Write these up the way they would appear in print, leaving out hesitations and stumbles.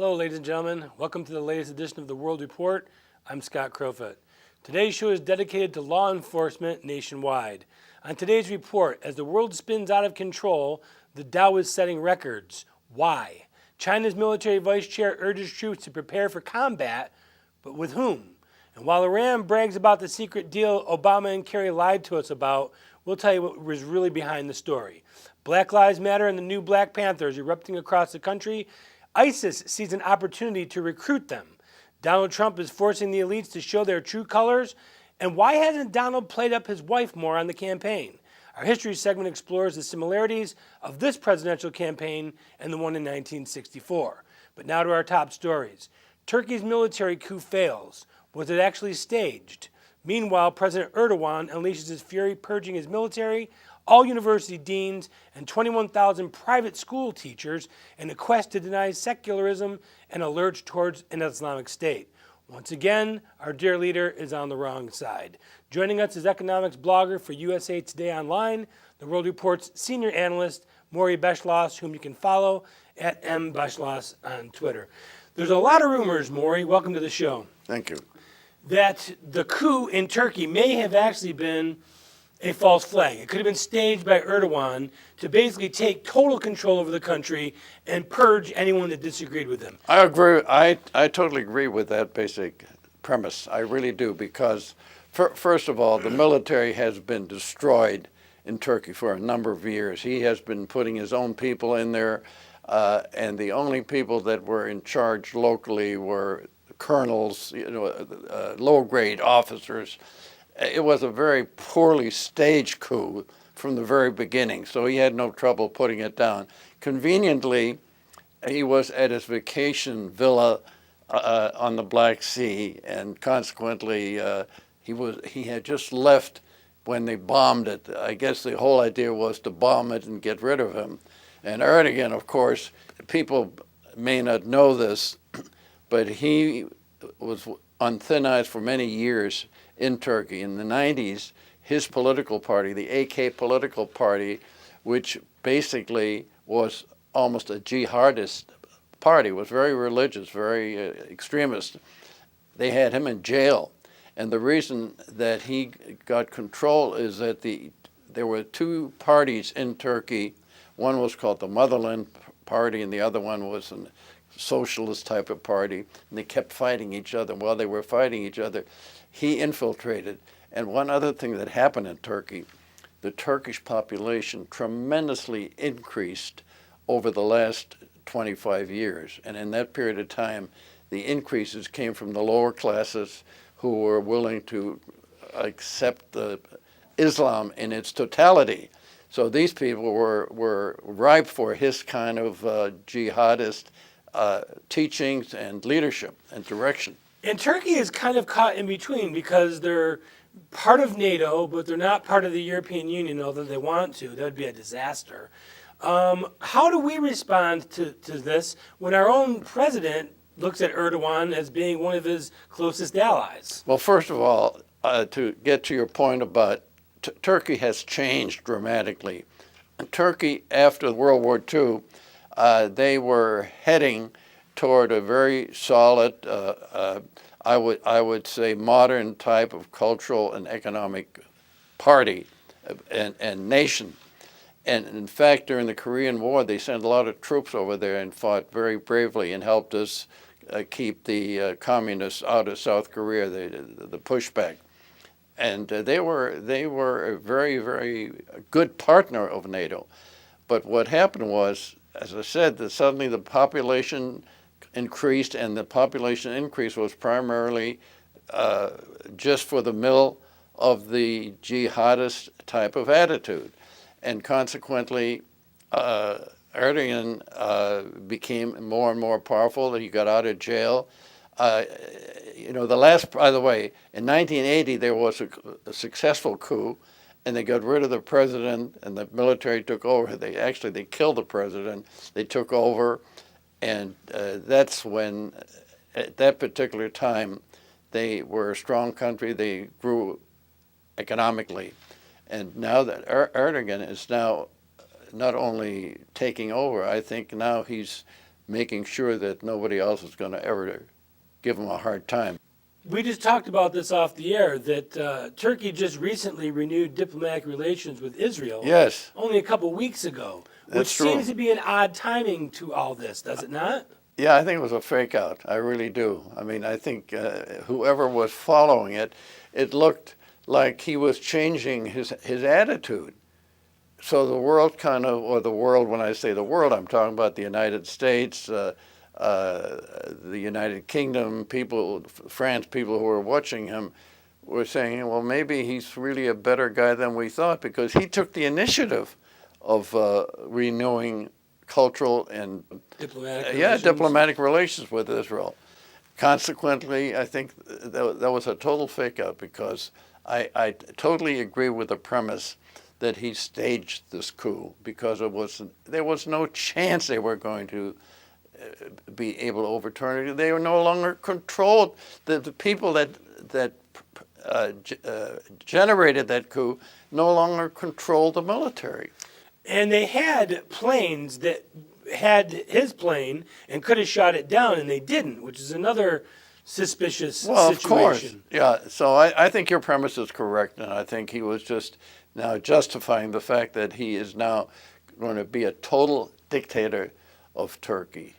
Hello, ladies and gentlemen. Welcome to the latest edition of the World Report. I'm Scott Crowfoot. Today's show is dedicated to law enforcement nationwide. On today's report, as the world spins out of control, the Dow is setting records. Why? China's military vice chair urges troops to prepare for combat, but with whom? And while Iran brags about the secret deal Obama and Kerry lied to us about, we'll tell you what was really behind the story. Black Lives Matter and the new Black Panthers erupting across the country. ISIS sees an opportunity to recruit them. Donald Trump is forcing the elites to show their true colors. And why hasn't Donald played up his wife more on the campaign? Our history segment explores the similarities of this presidential campaign and the one in 1964. But now to our top stories. Turkey's military coup fails. Was it actually staged? Meanwhile, President Erdogan unleashes his fury, purging his military, all university deans, and 21,000 private school teachers in a quest to deny secularism and a lurch towards an Islamic state. Once again, our dear leader is on the wrong side. Joining us is economics blogger for USA Today Online, the World Report's senior analyst, Maury Beschloss, whom you can follow at mbeschloss on Twitter. There's a lot of rumors, Maury, welcome to the show, Thank you. that the coup in Turkey may have actually been a false flag. It could have been staged by Erdogan to basically take total control over the country and purge anyone that disagreed with him. I agree. I totally agree with that basic premise. I really do, because first of all, the military has been destroyed in Turkey for a number of years. He has been putting his own people in there, and the only people that were in charge locally were colonels, low-grade officers. It was a very poorly staged coup from the very beginning, so he had no trouble putting it down. Conveniently, he was at his vacation villa on the Black Sea, and consequently, he had just left when they bombed it. I guess the whole idea was to bomb it and get rid of him. And Erdogan, of course, people may not know this, but he was on thin ice for many years in Turkey. In the 90s, his political party, the AK political party, which basically was almost a jihadist party, was very religious, very extremist. They had him in jail. And the reason that he got control is that there were two parties in Turkey. One was called the Motherland Party, and the other one was a socialist type of party. And they kept fighting each other. While they were fighting each other, he infiltrated. And one other thing that happened in Turkey, the Turkish population tremendously increased over the last 25 years. And in that period of time, the increases came from the lower classes who were willing to accept Islam in its totality. So these people were ripe for his kind of jihadist teachings and leadership and direction. And Turkey is kind of caught in between because they're part of NATO, but they're not part of the European Union, although they want to. That would be a disaster. How do we respond to this when our own president looks at Erdogan as being one of his closest allies? Well, first of all, to get to your point about Turkey has changed dramatically. Turkey, after World War II, they were heading toward a very solid, I would say, modern type of cultural and economic party and nation. And in fact, during the Korean War, they sent a lot of troops over there and fought very bravely and helped us keep the communists out of South Korea, the pushback. And they were a very, very good partner of NATO. But what happened was, as I said, that suddenly the population increased, and the population increase was primarily just for the mill of the jihadist type of attitude. And consequently, Erdogan became more and more powerful. He got out of jail. By the way, in 1980, there was a successful coup, and they got rid of the president, and the military took over. They killed the president. They took over, and that's when, at that particular time, they were a strong country. They grew economically. And now that Erdogan is now not only taking over, I think now he's making sure that nobody else is going to ever give him a hard time. We just talked about this off the air, that Turkey just recently renewed diplomatic relations with Israel. Yes. Only a couple weeks ago, That's which true. seems to be an odd timing to all this, does it not? Yeah, I think it was a fake out. I really do. I mean, I think whoever was following it, it looked like he was changing his attitude. So the world kind of, or the world, when I say the world, I'm talking about the United States, the United Kingdom, people, France, people who were watching him were saying, well, maybe he's really a better guy than we thought, because he took the initiative of renewing cultural and diplomatic relations with Israel. Consequently, I think that was a total fake out, because I totally agree with the premise that he staged this coup, because there was no chance they were going to be able to overturn it. They were no longer controlled. The people that generated that coup no longer controlled the military. And they had planes that had his plane and could have shot it down, and they didn't, which is another suspicious situation. Well, of course. Yeah, so I think your premise is correct, and I think he was just now justifying the fact that he is now going to be a total dictator of Turkey.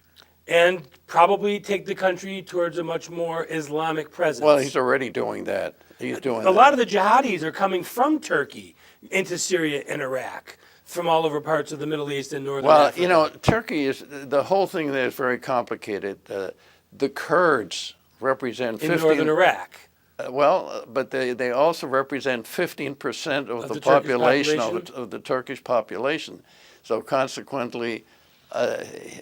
And probably take the country towards a much more Islamic presence. Well, he's already doing that. He's doing a lot of the jihadis are coming from Turkey into Syria and Iraq, from all over parts of the Middle East and northern Africa. You know, Turkey is, the whole thing there is very complicated. The Kurds represent in northern Iraq. But they also represent 15% of the population of the Turkish population. So consequently,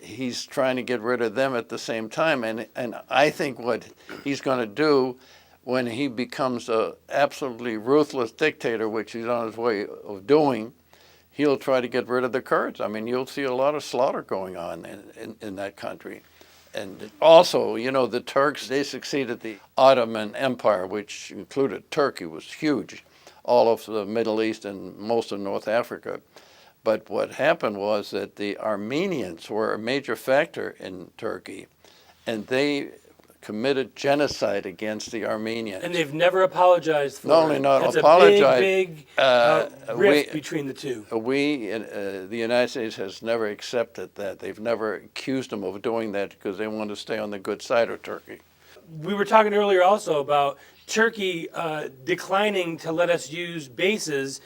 he's trying to get rid of them at the same time. And I think what he's going to do when he becomes an absolutely ruthless dictator, which he's on his way of doing, he'll try to get rid of the Kurds. I mean, you'll see a lot of slaughter going on in that country. And also, you know, the Turks, they succeeded the Ottoman Empire, which included Turkey, was huge, all of the Middle East and most of North Africa. But what happened was that the Armenians were a major factor in Turkey, and they committed genocide against the Armenians. And they've never apologized for it. Not only not That's apologized, a big rift between the two. The United States has never accepted that. They've never accused them of doing that because they want to stay on the good side of Turkey. We were talking earlier also about Turkey declining to let us use bases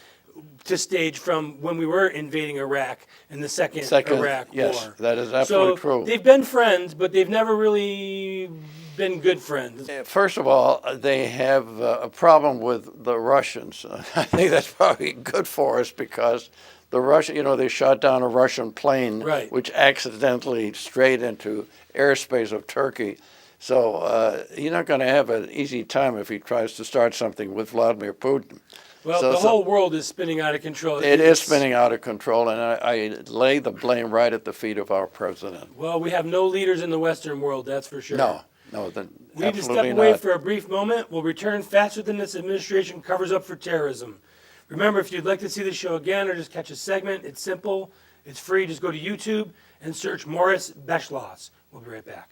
to stage from when we were invading Iraq in the second Iraq yes, war. That is absolutely so true. They've been friends, but they've never really been good friends. First of all, they have a problem with the Russians. I think that's probably good for us, because the Russian, you know, they shot down a Russian plane, right, which accidentally strayed into airspace of Turkey. So he's not going to have an easy time if he tries to start something with Vladimir Putin. Well, the whole world is spinning out of control. It is spinning out of control, and I lay the blame right at the feet of our president. Well, we have no leaders in the Western world, that's for sure. No, we need to step away for a brief moment. We'll return faster than this administration covers up for terrorism. Remember, if you'd like to see the show again or just catch a segment, it's simple, it's free. Just go to YouTube and search Morris Beschloss. We'll be right back.